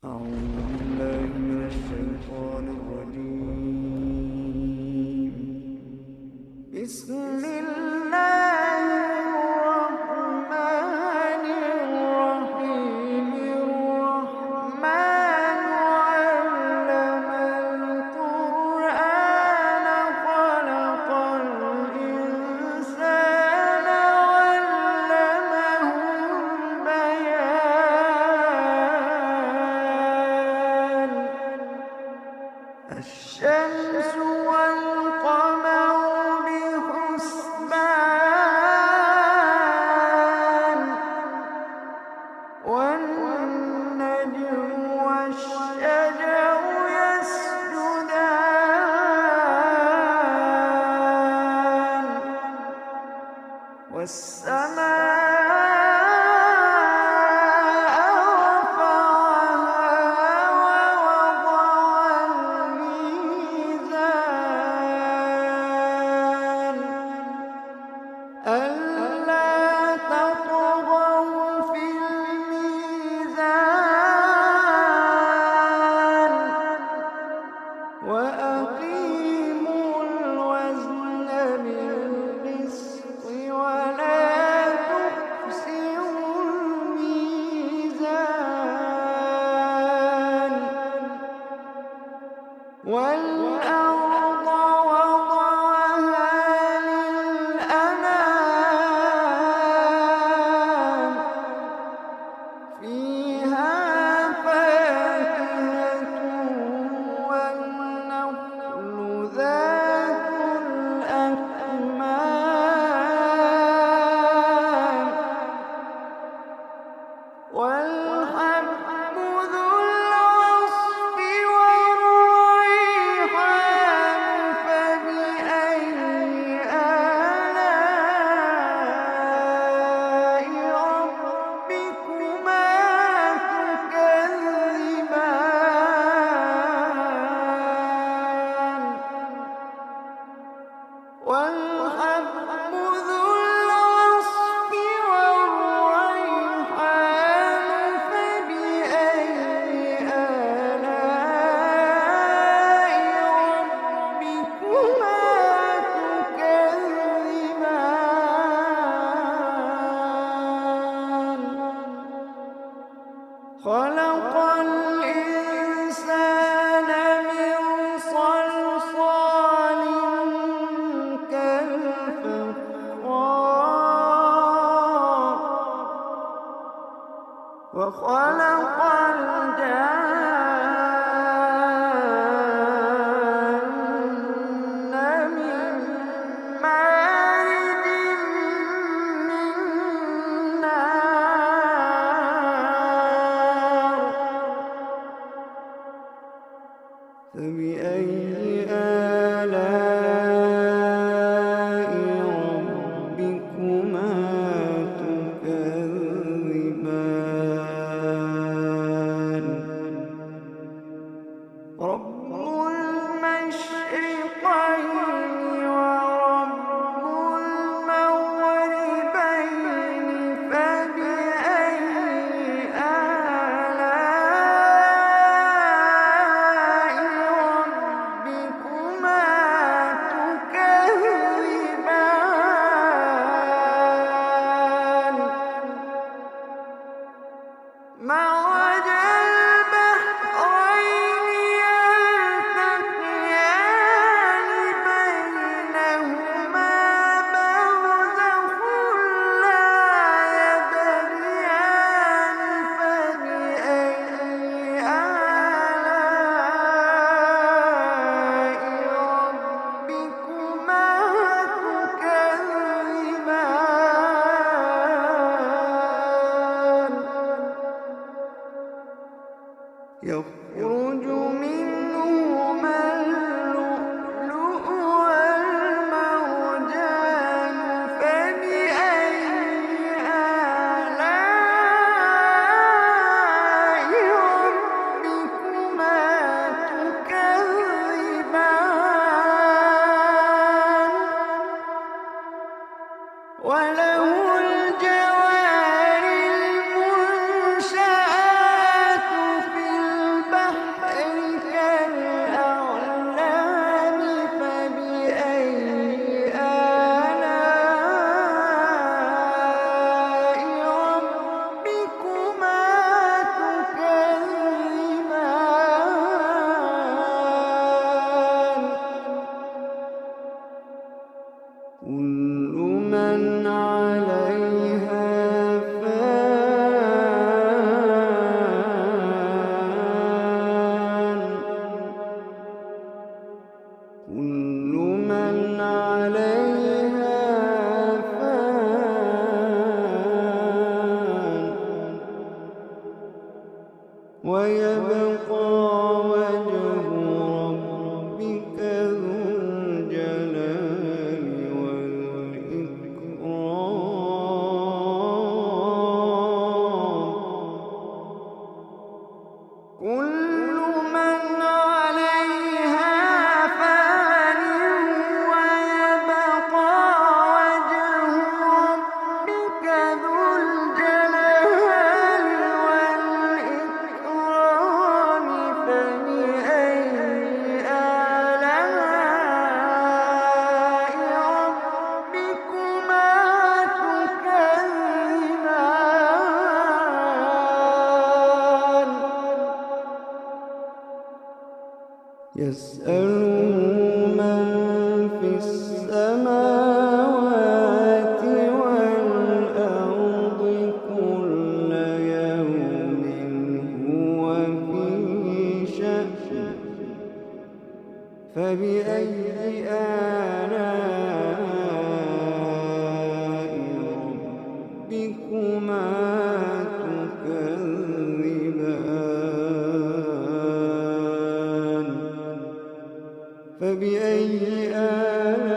أعوذ بالله من الشيطان الرجيم. بسم الله الرحمن الرحيم. الرحمن علم القرآن خلق الإنسان علمه البيان. الشمس والقمر بحسبان، والنجم والشجر يسجدان، والسماء رفعها ووضع الميزان ألا تطغوا في الميزان وأقيموا الوزن بالقسط ولا تخسروا الميزان. والأرض وضعها للأنام، فيها فاكهة والنخل ذات الأكمام، والحب ذو العصف والريحان. فبأي آلاء ربكما تكذبان. والحب ذو العصف والريحان. فبأي آلاء ربكما تكذبان. خلق الإنسان من صلصال كالفخار، وخلق الجان من مارج من نار. فبأي آلاء ربكما تكذبان. رب المشرقين ورب المغربين. فبأي آلاء ربكما تكذبان. مرج البحرين يلتقيان بينهما برزخ لا يبغيان. فبأي آلاء ربكما تكذبان. يخرج منهما اللؤلؤ والمرجان. فبأي آلاء ربكما تكذبان. وله الجوار المنشآت في ويبقى وجه ربك ذو الجلال والإكرام. كل من عليها فان ويبقى وجه ربك ذو الجلال والإكرام. فبأي آلاء ربكما تكذبان. يسأله من في السماوات والأرض كل يوم هو في شأن. فبأي آلاء ربكما تكذبان. فبأي آلاء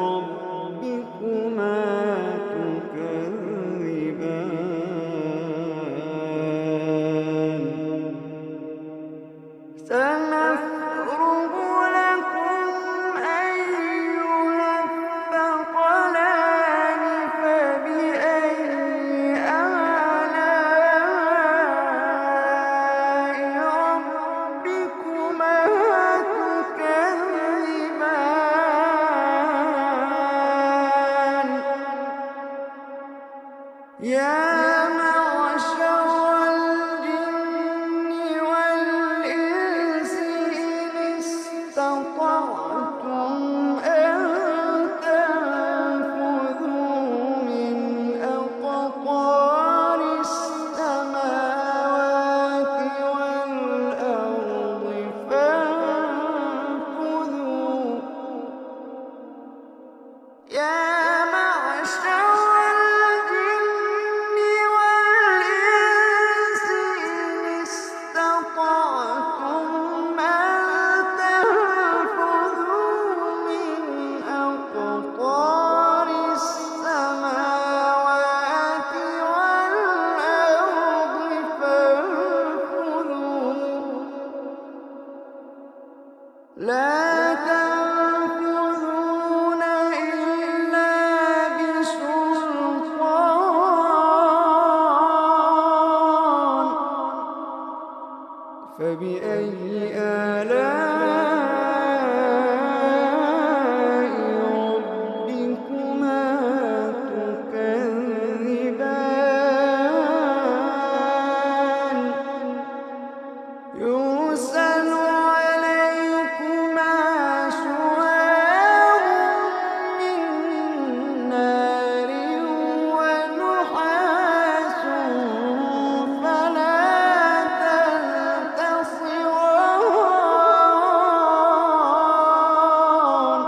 ربكما تكذبان. سنفرغ لكم أيها الثقلان. فبأي آلاء ربكما تكذبان. يا معشر الجن والإنس إن استطعتم أن تنفذوا من أقطار السماوات والأرض فانفذوا. يا معشر الجن والإنس إن استطعتم أن تنفذوا من أقطار السماوات والأرض فانفذوا. لا تنفذون إلا بسلطان. فبأي آلاء ربكما تكذبان. يرسل عليكما شواظ من نار ونحاس فلا تنتصران.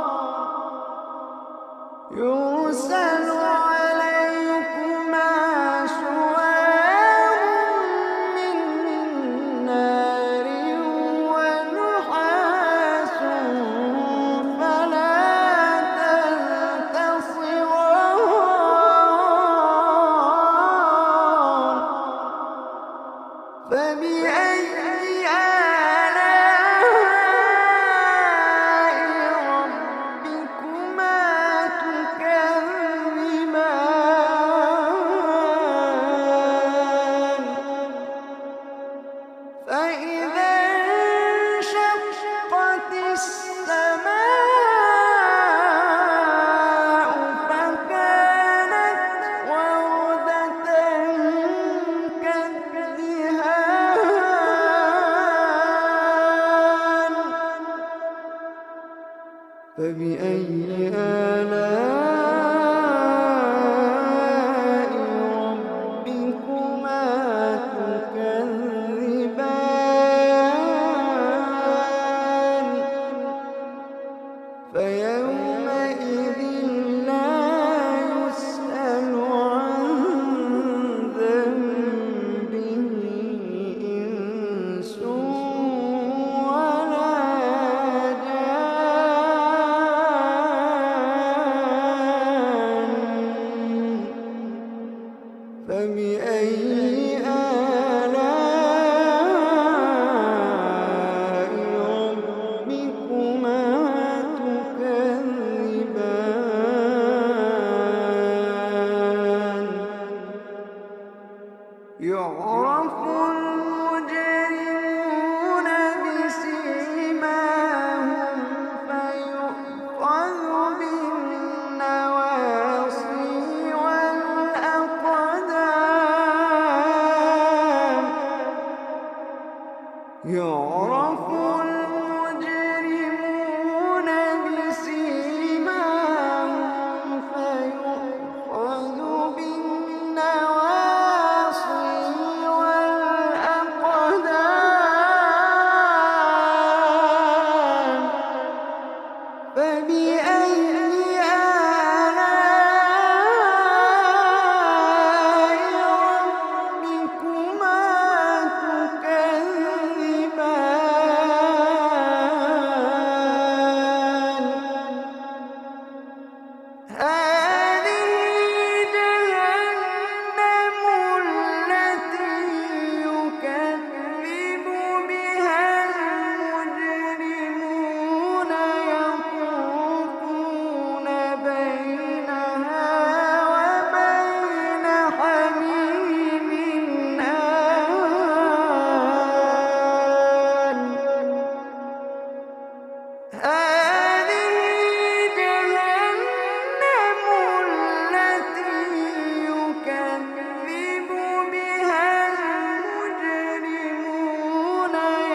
يرسل عليكما شواظ من نار ونحاس فلا تنتصران. فبأي آلاء ربكما تكذبان. فإذا انشقت السماء فكانت وردة كالدهان. فبأي آلاء ربكما تكذبان. فيومئذ لا يسأل عن ذنبه يعرف المجرمون بسيماهم فيؤخذ بالنواصي والأقدام. يعرف المجرمون بسيماهم فيؤخذ بالنواصي والأقدام. فبأي آلاء ربكما تكذبان. هذه جهنم التي يكذب بها المجرمون يطوفون بينها وبين حميم آن. هذه جهنم التي يكذب بها المجرمون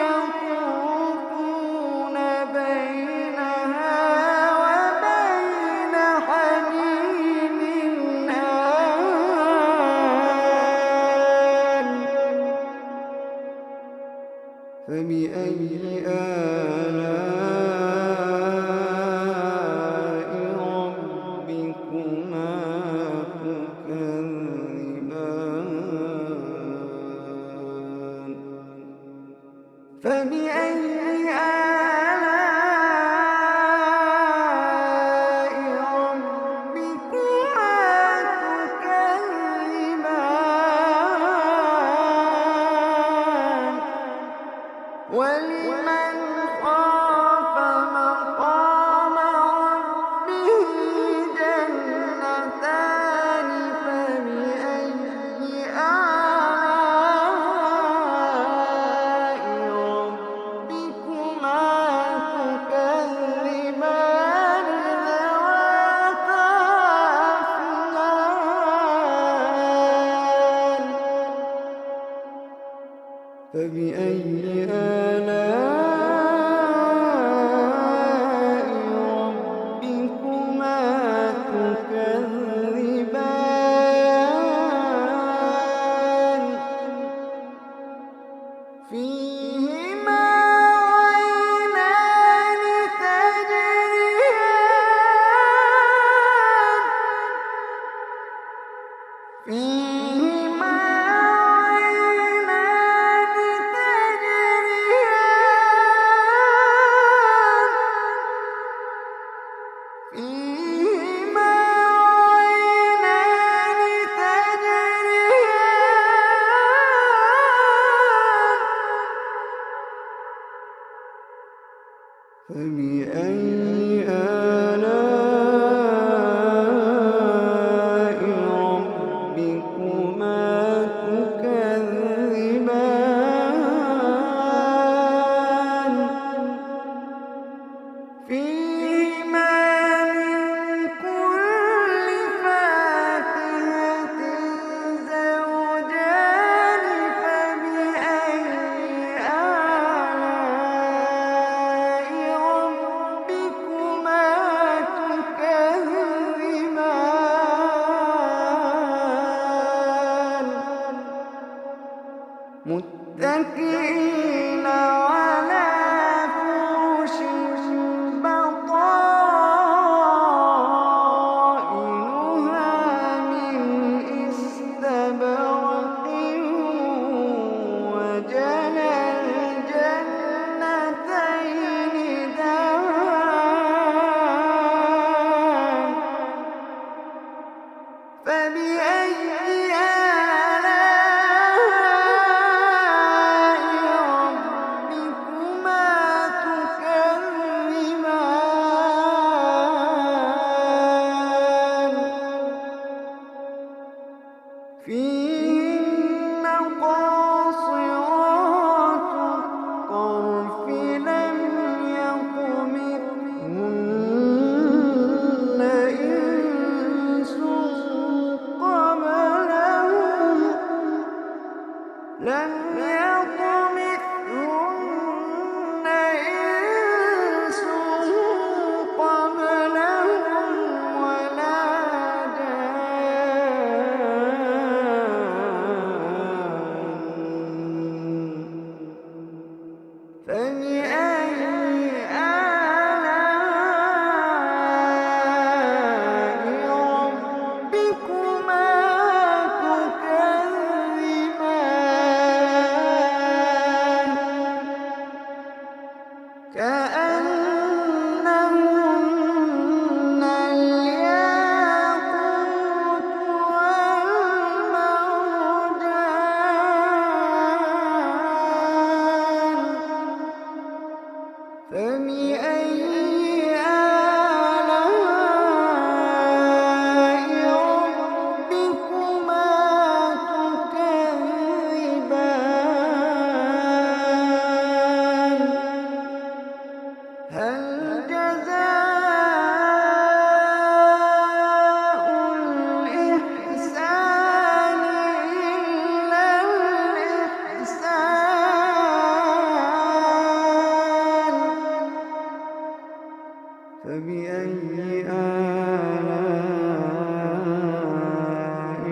يطوفون بينها وبين حميم آن. فبأي آلاء ربكما تكذبان. فبأي آلاء ربكما تكذبان. ولمن خاف مقام ربه جنتان. فبأي آلاء ربكما تكذبان ذواتا أفنان. فبأي آلاء ربكما تكذبان. فيهما عينان تجريان. فيهما عينان تجريان. فيهما عينان تجريان. فبأي آلاء ربكما تكذبان. فيهما من كل فاكهة زوجان. فبأي آلاء ربكما تكذبان. متكئين على فرش بطائنها من استبرق. وجنى الجنتين دان. فبأي آلاء لم يطمثهن إنس قبلهم ولا جان فبأي آلاء ربكما تكذبان كأنهن الياقوت والمرجان فبأي آلاء ربكما تكذبان هل جزاء الإحسان إلا الإحسان فبأي آلاء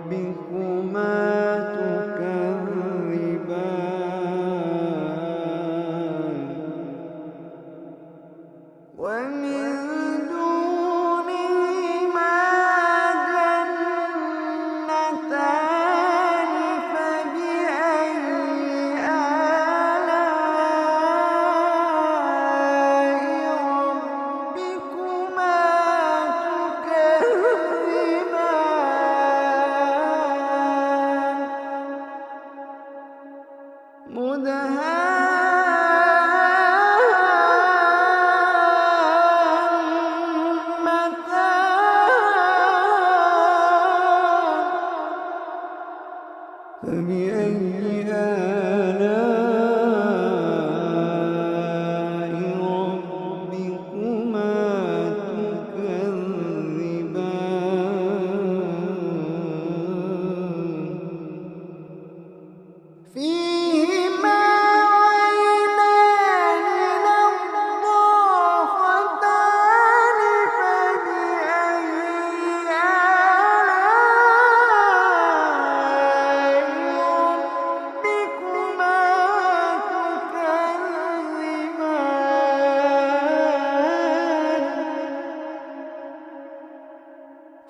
ربكما تكذبان ومن دونهما جنتان فبأي آلاء ربكما تكذبان فبأي آلاء ربكما تكذبان فيهما عينان نضاختان فبأي آلاء ربكما تكذبان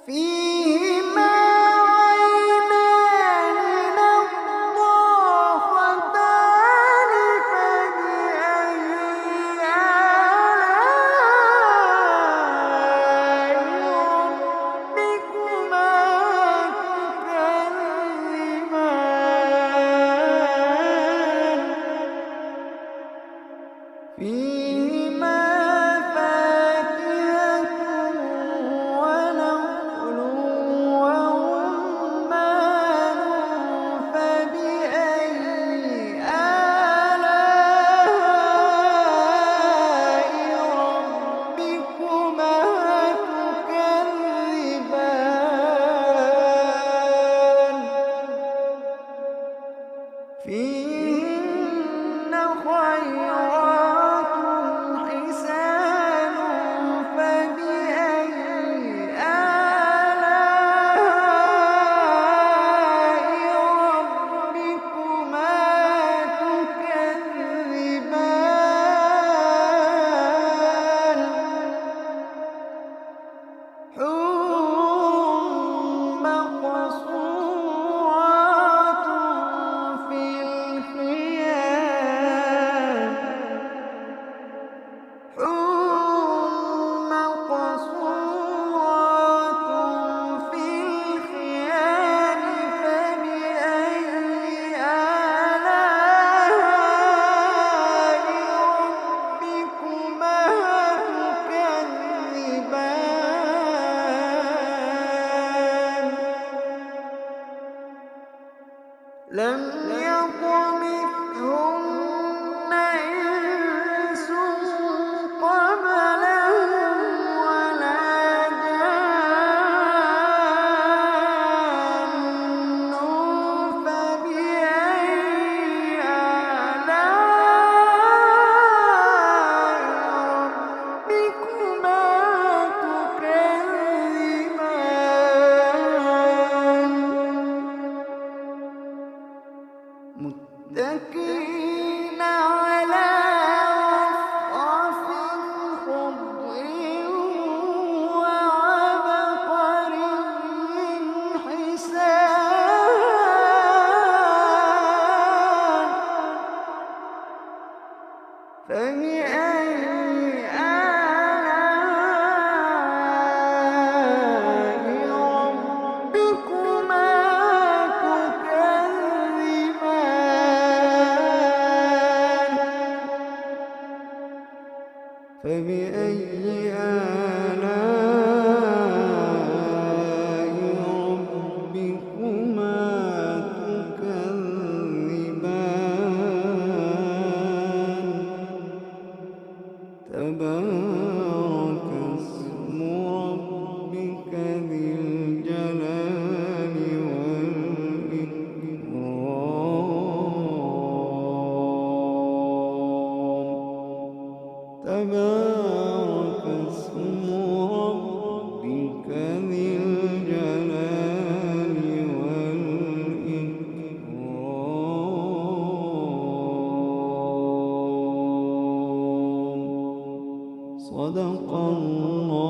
فيهما عينان نضاختان فبأي آلاء ربكما تكذبان فيهما فاكهة ونخل ورمان فبأي آلاء ربكما تكذبان فيهن خيرات حسان فبأي آلاء ربكما تكذبان حور مقصورات في الخيام حور مقصورات في الخيام فبأي آلاء ربكما تكذبان لم يطمثهن إنس قبلهم ولا جان فبأي متكئين على رفرف خضر وعبقري حسان فبأي آلاء ربكما تكذبان فبأي آلاء ربكما تكذبان تبارك اسم ربك ذي الجلال والإكرام تبارك اسم ربك ذي الجلال والإكرام صدق الله